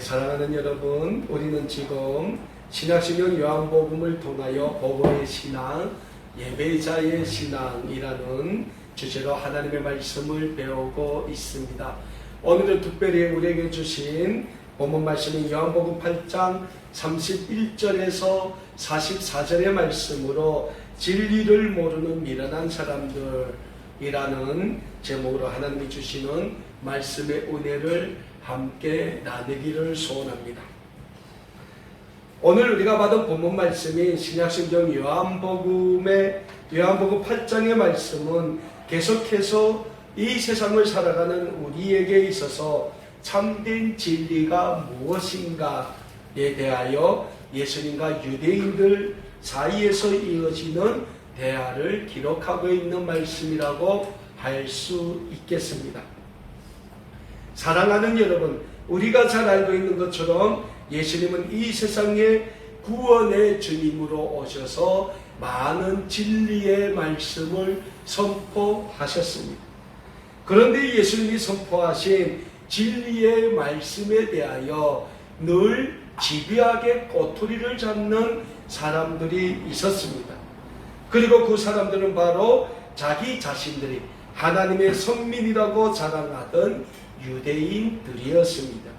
사랑하는 여러분, 우리는 지금 신약성경 요한복음을 통하여 복음의 신앙, 예배자의 신앙이라는 주제로 하나님의 말씀을 배우고 있습니다. 오늘은 특별히 우리에게 주신 본문 말씀인 요한복음 8장 31절에서 44절의 말씀으로 진리를 모르는 미련한 사람들이라는 제목으로 하나님이 주시는 말씀의 은혜를 함께 나누기를 소원합니다. 오늘 우리가 받은 본문 말씀인 신약성경 요한복음 8장의 말씀은 계속해서 이 세상을 살아가는 우리에게 있어서 참된 진리가 무엇인가에 대하여 예수님과 유대인들 사이에서 이어지는 대화를 기록하고 있는 말씀이라고 할 수 있겠습니다. 사랑하는 여러분, 우리가 잘 알고 있는 것처럼 예수님은 이 세상에 구원의 주님으로 오셔서 많은 진리의 말씀을 선포하셨습니다. 그런데 예수님이 선포하신 진리의 말씀에 대하여 늘 집요하게 꼬투리를 잡는 사람들이 있었습니다. 그리고 그 사람들은 바로 자기 자신들이 하나님의 선민이라고 자랑하던 유대인들이었습니다.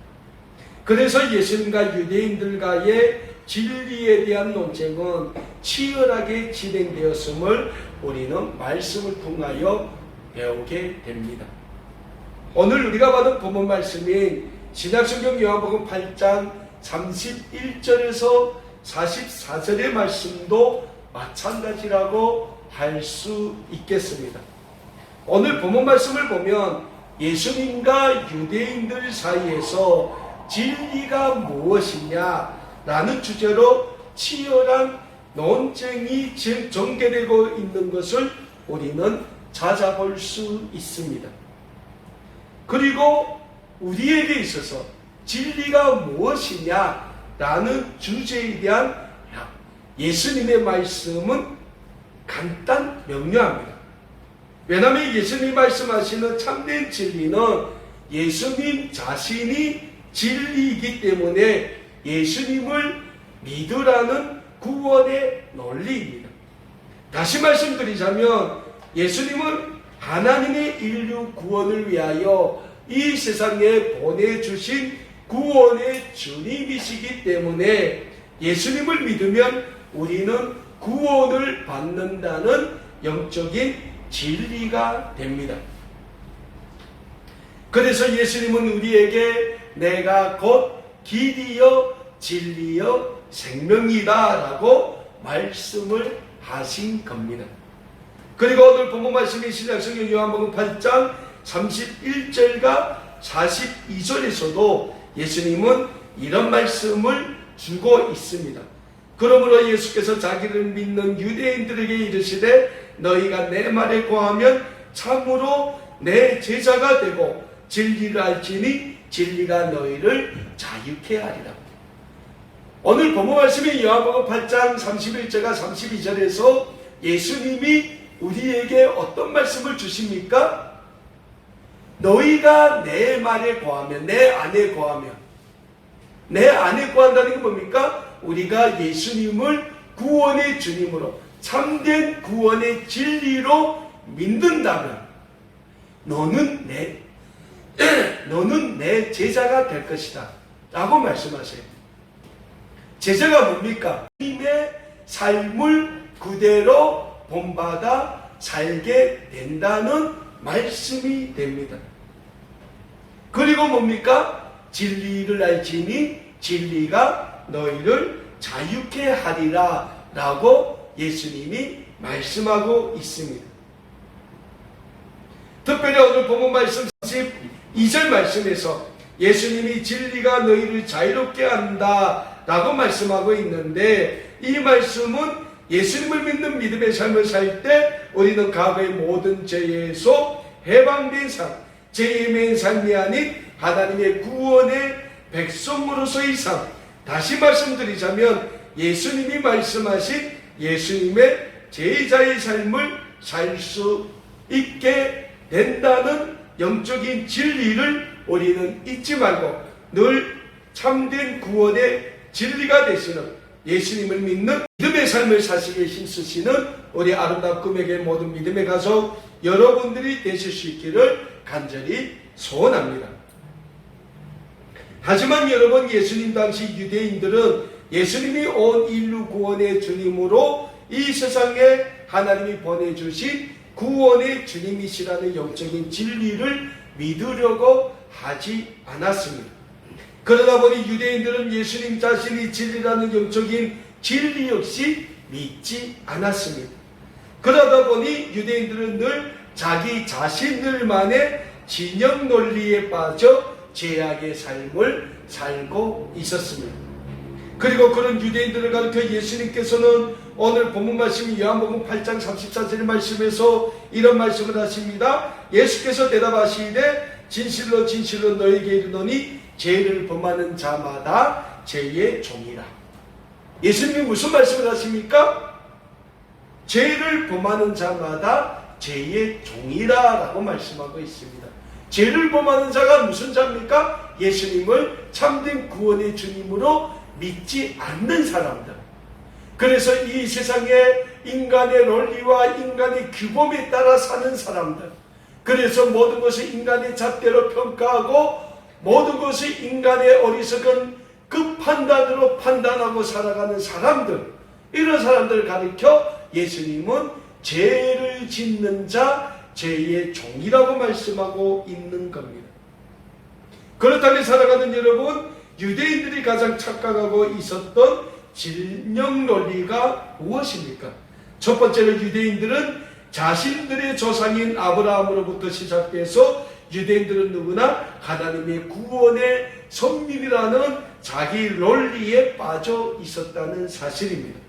그래서 예수님과 유대인들과의 진리에 대한 논쟁은 치열하게 진행되었음을 우리는 말씀을 통하여 배우게 됩니다. 오늘 우리가 받은 본문 말씀인 신약성경 요한복음 8장 31절에서 44절의 말씀도 마찬가지라고 할 수 있겠습니다. 오늘 본문 말씀을 보면 예수님과 유대인들 사이에서 진리가 무엇이냐라는 주제로 치열한 논쟁이 전개되고 있는 것을 우리는 찾아볼 수 있습니다. 그리고 우리에게 있어서 진리가 무엇이냐라는 주제에 대한 예수님의 말씀은 간단 명료합니다. 왜냐하면 예수님이 말씀하시는 참된 진리는 예수님 자신이 진리이기 때문에 예수님을 믿으라는 구원의 논리입니다. 다시 말씀드리자면 예수님은 하나님의 인류 구원을 위하여 이 세상에 보내주신 구원의 주님이시기 때문에 예수님을 믿으면 우리는 구원을 받는다는 영적인 진리가 됩니다. 그래서 예수님은 우리에게 내가 곧 길이요 진리요 생명이다 라고 말씀을 하신 겁니다. 그리고 오늘 본문 말씀인 신약성경 요한복음 8장 31절과 42절에서도 예수님은 이런 말씀을 주고 있습니다. 그러므로 예수께서 자기를 믿는 유대인들에게 이르시되 너희가 내 말에 거하면 참으로 내 제자가 되고 진리를 알지니 진리가 너희를 자유케 하리라. 오늘 본문 말씀인 요한복음 8장 31절과 32절에서 예수님이 우리에게 어떤 말씀을 주십니까? 너희가 내 말에 거하면, 내 안에 거하면, 내 안에 거한다는 게 뭡니까? 우리가 예수님을 구원의 주님으로 참된 구원의 진리로 믿는다면 너는 내 제자가 될 것이다 라고 말씀하세요. 제자가 뭡니까? 주님의 삶을 그대로 본받아 살게 된다는 말씀이 됩니다. 그리고 뭡니까? 진리를 알지니 진리가 너희를 자유케 하리라 라고 예수님이 말씀하고 있습니다. 특별히 오늘 본문 말씀 32절 말씀에서 예수님이 진리가 너희를 자유롭게 한다 라고 말씀하고 있는데, 이 말씀은 예수님을 믿는 믿음의 삶을 살 때 우리는 과거의 모든 죄에서 해방된 삶, 죄의 맨 삶이 아닌 하나님의 구원의 백성으로서의 삶, 다시 말씀드리자면 예수님이 말씀하신 예수님의 제자의 삶을 살 수 있게 된다는 영적인 진리를 우리는 잊지 말고 늘 참된 구원의 진리가 되시는 예수님을 믿는 믿음의 삶을 사시기에 힘쓰시는 우리 아름다운 꿈에게 모든 믿음의 가족 여러분들이 되실 수 있기를 간절히 소원합니다. 하지만 여러분, 예수님 당시 유대인들은 예수님이 온 인류 구원의 주님으로 이 세상에 하나님이 보내주신 구원의 주님이시라는 영적인 진리를 믿으려고 하지 않았습니다. 그러다 보니 유대인들은 예수님 자신이 진리라는 영적인 진리 역시 믿지 않았습니다. 그러다 보니 유대인들은 늘 자기 자신들만의 진영 논리에 빠져 죄악의 삶을 살고 있었습니다. 그리고 그런 유대인들을 가르쳐 예수님께서는 오늘 본문 말씀 요한복음 8장 34절의 말씀에서 이런 말씀을 하십니다. 예수께서 대답하시되 진실로 진실로 너에게 이르노니 죄를 범하는 자마다 죄의 종이라. 예수님이 무슨 말씀을 하십니까? 죄를 범하는 자마다 죄의 종이라 라고 말씀하고 있습니다. 죄를 범하는 자가 무슨 자입니까? 예수님을 참된 구원의 주님으로 믿지 않는 사람들. 그래서 이 세상에 인간의 논리와 인간의 규범에 따라 사는 사람들. 그래서 모든 것을 인간의 잣대로 평가하고 모든 것을 인간의 어리석은 그 판단으로 판단하고 살아가는 사람들, 이런 사람들을 가리켜 예수님은 죄를 짓는 자, 죄의 종이라고 말씀하고 있는 겁니다. 그렇다면 살아가는 여러분, 유대인들이 가장 착각하고 있었던 진영 논리가 무엇입니까? 첫 번째로 유대인들은 자신들의 조상인 아브라함으로부터 시작돼서 유대인들은 누구나 하나님의 구원의 선민이라는 자기 논리에 빠져 있었다는 사실입니다.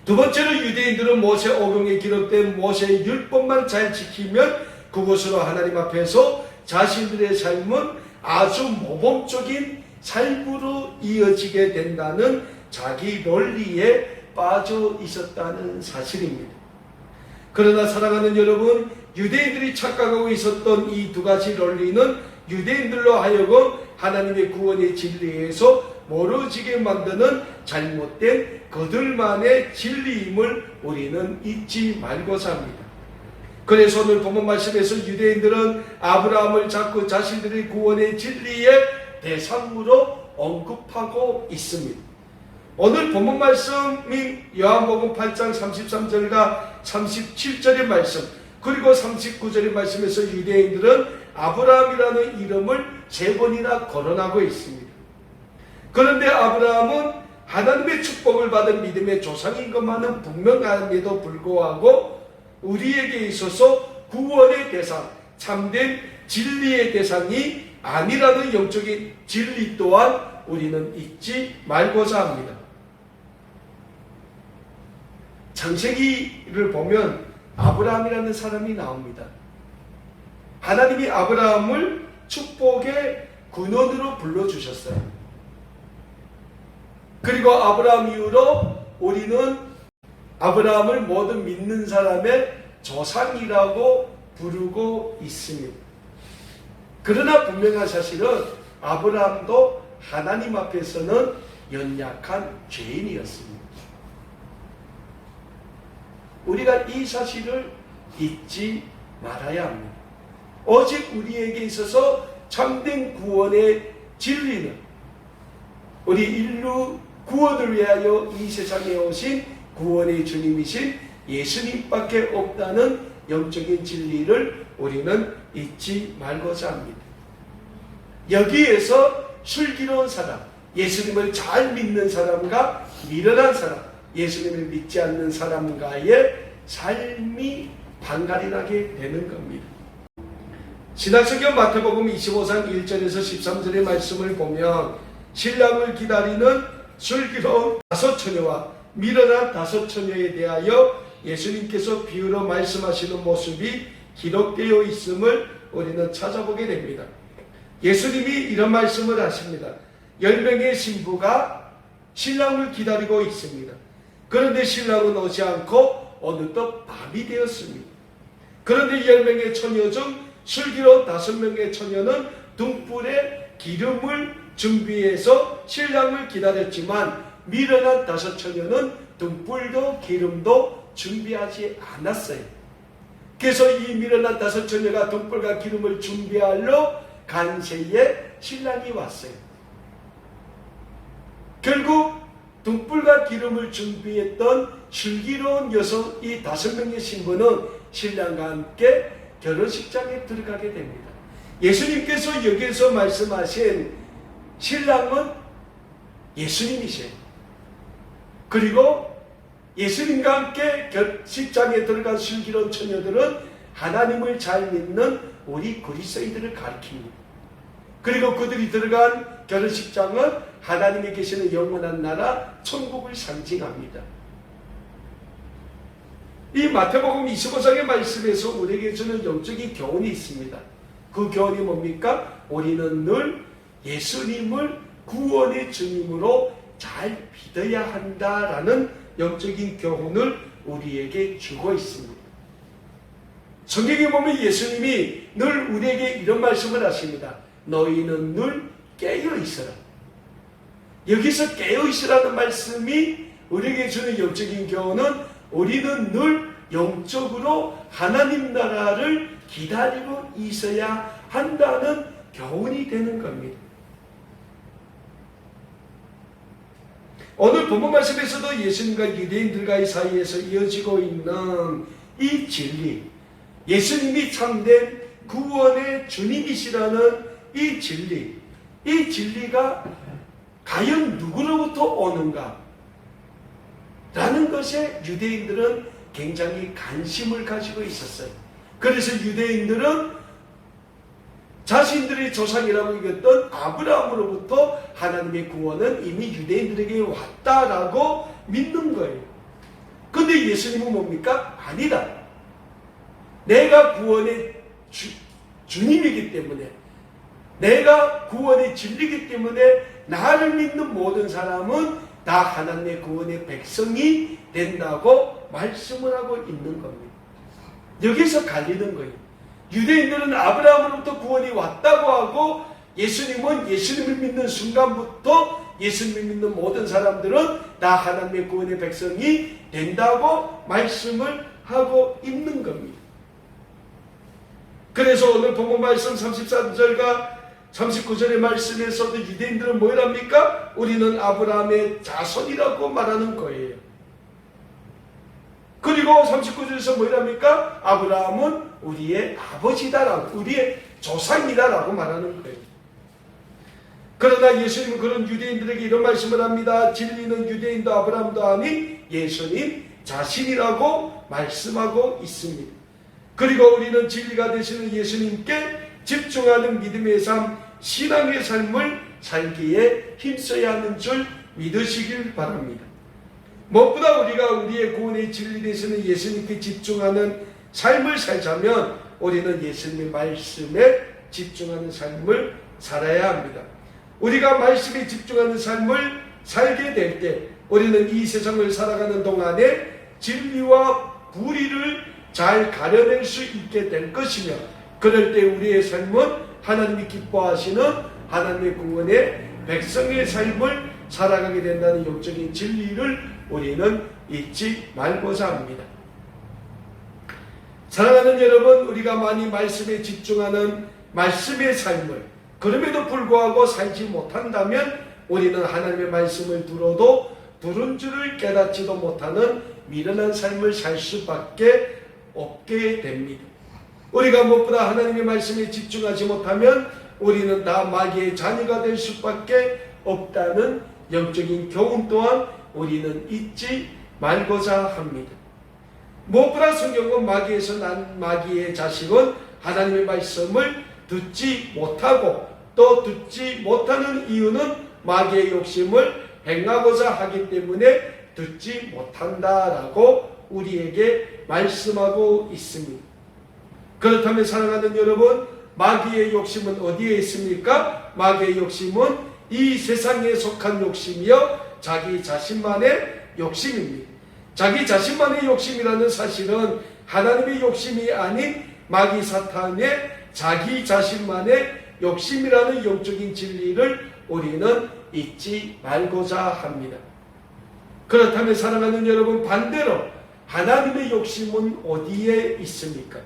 두 번째로 유대인들은 모세 오경에 기록된 모세의 율법만 잘 지키면 그것으로 하나님 앞에서 자신들의 삶은 아주 모범적인 삶으로 이어지게 된다는 자기 논리에 빠져 있었다는 사실입니다. 그러나 사랑하는 여러분, 유대인들이 착각하고 있었던 이 두 가지 논리는 유대인들로 하여금 하나님의 구원의 진리에서 멀어지게 만드는 잘못된 그들만의 진리임을 우리는 잊지 말고자 합니다. 그래서 오늘 본문 말씀에서 유대인들은 아브라함을 자꾸 자신들의 구원의 진리의 대상으로 언급하고 있습니다. 오늘 본문 말씀인 요한복음 8장 33절과 37절의 말씀, 그리고 39절의 말씀에서 유대인들은 아브라함이라는 이름을 3번이나 거론하고 있습니다. 그런데 아브라함은 하나님의 축복을 받은 믿음의 조상인 것만은 분명함에도 불구하고 우리에게 있어서 구원의 대상, 참된 진리의 대상이 아니라는 영적인 진리 또한 우리는 잊지 말고자 합니다. 창세기를 보면 아브라함이라는 사람이 나옵니다. 하나님이 아브라함을 축복의 근원으로 불러주셨어요. 그리고 아브라함 이후로 우리는 아브라함을 모든 믿는 사람의 조상이라고 부르고 있습니다. 그러나 분명한 사실은 아브라함도 하나님 앞에서는 연약한 죄인이었습니다. 우리가 이 사실을 잊지 말아야 합니다. 오직 우리에게 있어서 참된 구원의 진리는 우리 인류 구원을 위하여 이 세상에 오신 구원의 주님이신 예수님밖에 없다는 영적인 진리를 우리는 잊지 말고자 합니다. 여기에서 슬기로운 사람, 예수님을 잘 믿는 사람과 미련한 사람, 예수님을 믿지 않는 사람과의 삶이 반갈이나게 되는 겁니다. 신약성경 마태복음 25장 1절에서 13절의 말씀을 보면 신랑을 기다리는 슬기로운 5처녀와 미련한 5처녀에 대하여 예수님께서 비유로 말씀하시는 모습이 기록되어 있음을 우리는 찾아보게 됩니다. 예수님이 이런 말씀을 하십니다. 10명의 신부가 신랑을 기다리고 있습니다. 그런데 신랑은 오지 않고 어느덧 밤이 되었습니다. 그런데 10명의 처녀 중 슬기로운 5명의 처녀는 등불에 기름을 준비해서 신랑을 기다렸지만 미련한 다섯 처녀는 등불도 기름도 준비하지 않았어요. 그래서 이 미련한 다섯 처녀가 등불과 기름을 준비하러 간 새에 신랑이 왔어요. 결국 등불과 기름을 준비했던 슬기로운 여성 이 5명의 신부는 신랑과 함께 결혼식장에 들어가게 됩니다. 예수님께서 여기서 말씀하신 신랑은 예수님이세요. 그리고 예수님과 함께 결혼식장에 들어간 슬기로운 처녀들은 하나님을 잘 믿는 우리 그리스도인들을 가리킵니다. 그리고 그들이 들어간 결혼식장은 하나님이 계시는 영원한 나라 천국을 상징합니다. 이 마태복음 25장의 말씀에서 우리에게 주는 영적인 교훈이 있습니다. 그 교훈이 뭡니까? 우리는 늘 예수님을 구원의 주님으로 잘 믿어야 한다라는 영적인 교훈을 우리에게 주고 있습니다. 성경에 보면 예수님이 늘 우리에게 이런 말씀을 하십니다. 너희는 늘 깨어있어라. 여기서 깨어있으라는 말씀이 우리에게 주는 영적인 교훈은 우리는 늘 영적으로 하나님 나라를 기다리고 있어야 한다는 교훈이 되는 겁니다. 오늘 본문 말씀에서도 예수님과 유대인들과의 사이에서 이어지고 있는 이 진리, 예수님이 참된 구원의 주님이시라는 이 진리가 과연 누구로부터 오는가? 라는 것에 유대인들은 굉장히 관심을 가지고 있었어요. 그래서 유대인들은 자신들의 조상이라고 여겼던 아브라함으로부터 하나님의 구원은 이미 유대인들에게 왔다라고 믿는 거예요. 근데 예수님은 뭡니까? 아니다. 내가 구원의 주님이기 때문에, 내가 구원의 진리이기 때문에 나를 믿는 모든 사람은 다 하나님의 구원의 백성이 된다고 말씀을 하고 있는 겁니다. 여기서 갈리는 거예요. 유대인들은 아브라함으로부터 구원이 왔다고 하고 예수님은 예수님을 믿는 순간부터 예수님을 믿는 모든 사람들은 다 하나님의 구원의 백성이 된다고 말씀을 하고 있는 겁니다. 그래서 오늘 본문 말씀 33절과 39절의 말씀에서도 유대인들은 뭘 합니까? 우리는 아브라함의 자손이라고 말하는 거예요. 그리고 39절에서 뭘 합니까? 아브라함은 우리의 아버지다라고, 우리의 조상이다라고 말하는 거예요. 그러나 예수님은 그런 유대인들에게 이런 말씀을 합니다. 진리는 유대인도 아브라함도 아닌 예수님 자신이라고 말씀하고 있습니다. 그리고 우리는 진리가 되시는 예수님께 집중하는 믿음의 삶, 신앙의 삶을 살기에 힘써야 하는 줄 믿으시길 바랍니다. 무엇보다 우리가 우리의 구원의 진리 되시는 예수님께 집중하는 삶을 살자면 우리는 예수님의 말씀에 집중하는 삶을 살아야 합니다. 우리가 말씀에 집중하는 삶을 살게 될 때 우리는 이 세상을 살아가는 동안에 진리와 불의를 잘 가려낼 수 있게 될 것이며, 그럴 때 우리의 삶은 하나님이 기뻐하시는 하나님의 구원의 백성의 삶을 살아가게 된다는 영적인 진리를 우리는 잊지 말고자 합니다. 사랑하는 여러분, 우리가 많이 말씀에 집중하는 말씀의 삶을 그럼에도 불구하고 살지 못한다면 우리는 하나님의 말씀을 들어도 들은 줄을 깨닫지도 못하는 미련한 삶을 살 수밖에 없게 됩니다. 우리가 무엇보다 하나님의 말씀에 집중하지 못하면 우리는 다 마귀의 자녀가 될 수밖에 없다는 영적인 교훈 또한 우리는 잊지 말고자 합니다. 무엇보다 성경은 마귀에서 난 마귀의 자식은 하나님의 말씀을 듣지 못하고 또 듣지 못하는 이유는 마귀의 욕심을 행하고자 하기 때문에 듣지 못한다라고 우리에게 말씀하고 있습니다. 그렇다면 사랑하는 여러분, 마귀의 욕심은 어디에 있습니까? 마귀의 욕심은 이 세상에 속한 욕심이요, 자기 자신만의 욕심입니다. 자기 자신만의 욕심이라는 사실은 하나님의 욕심이 아닌 마귀 사탄의 자기 자신만의 욕심이라는 영적인 진리를 우리는 잊지 말고자 합니다. 그렇다면 사랑하는 여러분, 반대로 하나님의 욕심은 어디에 있습니까?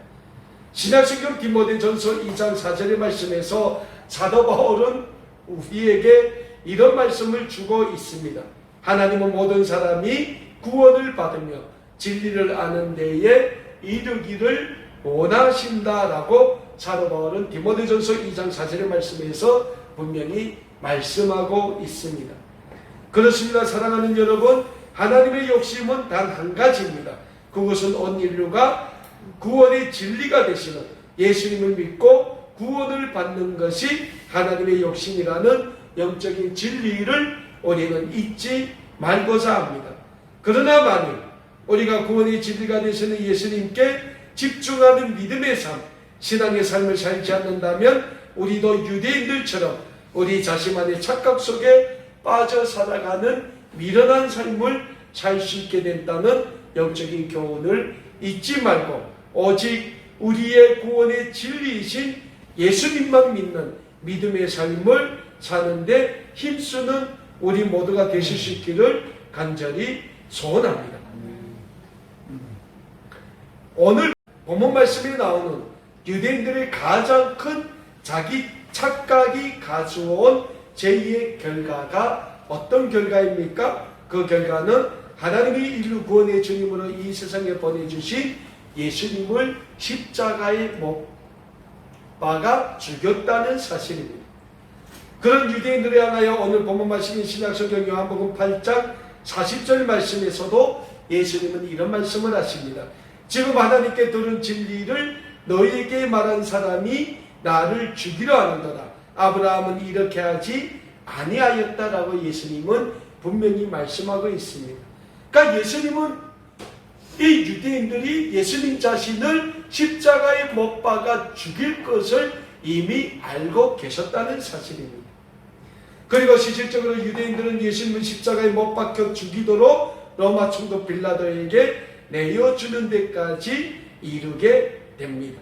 신약성경 디모데전서 2장 4절의 말씀에서 사도 바울은 우리에게 이런 말씀을 주고 있습니다. 하나님은 모든 사람이 구원을 받으며 진리를 아는 데에 이르기를 원하신다라고 사도 바울은 디모데전서 2장 4절의 말씀에서 분명히 말씀하고 있습니다. 그렇습니다. 사랑하는 여러분, 하나님의 욕심은 단 한 가지입니다. 그것은 온 인류가 구원의 진리가 되시는 예수님을 믿고 구원을 받는 것이 하나님의 욕심이라는 영적인 진리를 우리는 잊지 말고자 합니다. 그러나 만일 우리가 구원의 진리가 되시는 예수님께 집중하는 믿음의 삶, 신앙의 삶을 살지 않는다면 우리도 유대인들처럼 우리 자신만의 착각 속에 빠져 살아가는 미련한 삶을 살 수 있게 된다는 영적인 교훈을 잊지 말고 오직 우리의 구원의 진리이신 예수님만 믿는 믿음의 삶을 사는데 힘쓰는 우리 모두가 되실 수 있기를 간절히 소원합니다. 오늘 본문 말씀에 나오는 유대인들의 가장 큰 자기 착각이 가져온 제2의 결과가 어떤 결과입니까? 그 결과는 하나님이 인류 구원의 주님으로 이 세상에 보내주신 예수님을 십자가에 못 박아 죽였다는 사실입니다. 그런 유대인들에 향하여 오늘 본문 말씀인 신약성경 요한복음 8장 40절 말씀에서도 예수님은 이런 말씀을 하십니다. 지금 하나님께 들은 진리를 너희에게 말한 사람이 나를 죽이려 하는도다. 아브라함은 이렇게 하지 아니하였다라고 예수님은 분명히 말씀하고 있습니다. 그러니까 예수님은 이 유대인들이 예수님 자신을 십자가에 못 박아 죽일 것을 이미 알고 계셨다는 사실입니다. 그리고 실질적으로 유대인들은 예수님을 십자가에 못 박혀 죽이도록 로마 총독 빌라도에게 내어주는 데까지 이르게 됩니다.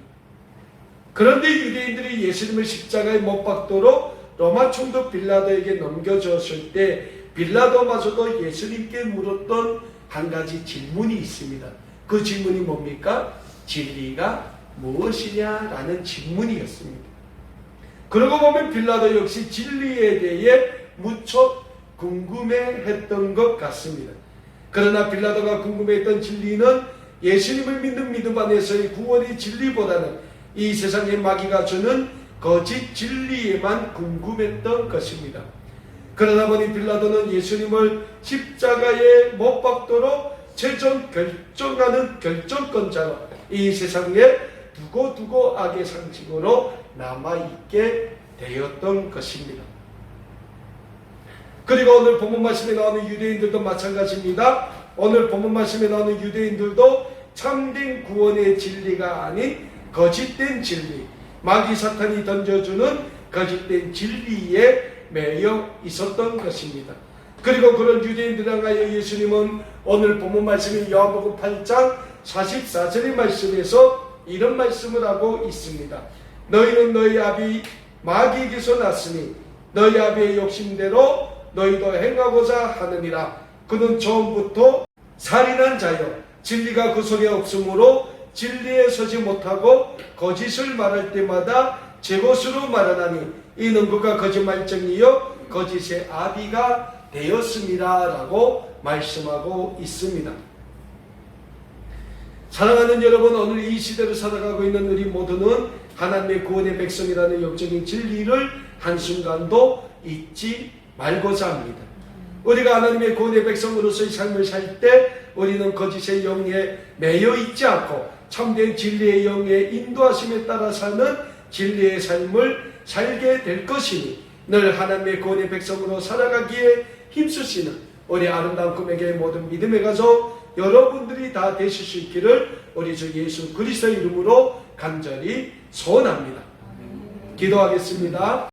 그런데 유대인들이 예수님을 십자가에 못 박도록 로마 총독 빌라도에게 넘겨주었을 때 빌라도마저도 예수님께 물었던 한 가지 질문이 있습니다. 그 질문이 뭡니까? 진리가 무엇이냐라는 질문이었습니다. 그러고 보면 빌라도 역시 진리에 대해 무척 궁금해했던 것 같습니다. 그러나 빌라도가 궁금해했던 진리는 예수님을 믿는 믿음 안에서의 구원의 진리보다는 이 세상의 마귀가 주는 거짓 진리에만 궁금했던 것입니다. 그러다 보니 빌라도는 예수님을 십자가에 못 박도록 최종 결정하는 결정권자로 이 세상에 두고 악의 상징으로 남아있게 되었던 것입니다. 그리고 오늘 본문 말씀에 나오는 유대인들도 마찬가지입니다. 오늘 본문 말씀에 나오는 유대인들도 참된 구원의 진리가 아닌 거짓된 진리, 마귀 사탄이 던져주는 거짓된 진리에 매여 있었던 것입니다. 그리고 그런 유대인들을 향하여 예수님은 오늘 본문 말씀인 요한복음 8장 44절의 말씀에서 이런 말씀을 하고 있습니다. 너희는 너희 아비 마귀에게서 났으니 너희 아비의 욕심대로 너희도 행하고자 하느니라. 그는 처음부터 살인한 자여 진리가 그 속에 없으므로 진리에 서지 못하고 거짓을 말할 때마다 제 것으로 말하나니 이는 그가 거짓말쟁이요 거짓의 아비가 되었습니다 라고 말씀하고 있습니다. 사랑하는 여러분, 오늘 이 시대를 살아가고 있는 우리 모두는 하나님의 구원의 백성이라는 영적인 진리를 한순간도 잊지 말고자 합니다. 우리가 하나님의 구원의 백성으로서의 삶을 살 때 우리는 거짓의 영에 매여 있지 않고 참된 진리의 영의 인도하심에 따라 사는 진리의 삶을 살게 될 것이니 늘 하나님의 구원의 백성으로 살아가기에 힘쓰시는 우리 아름다운 꿈에게 모든 믿음의 가족 여러분들이 다 되실 수 있기를 우리 주 예수 그리스도의 이름으로 간절히 소원합니다. 기도하겠습니다.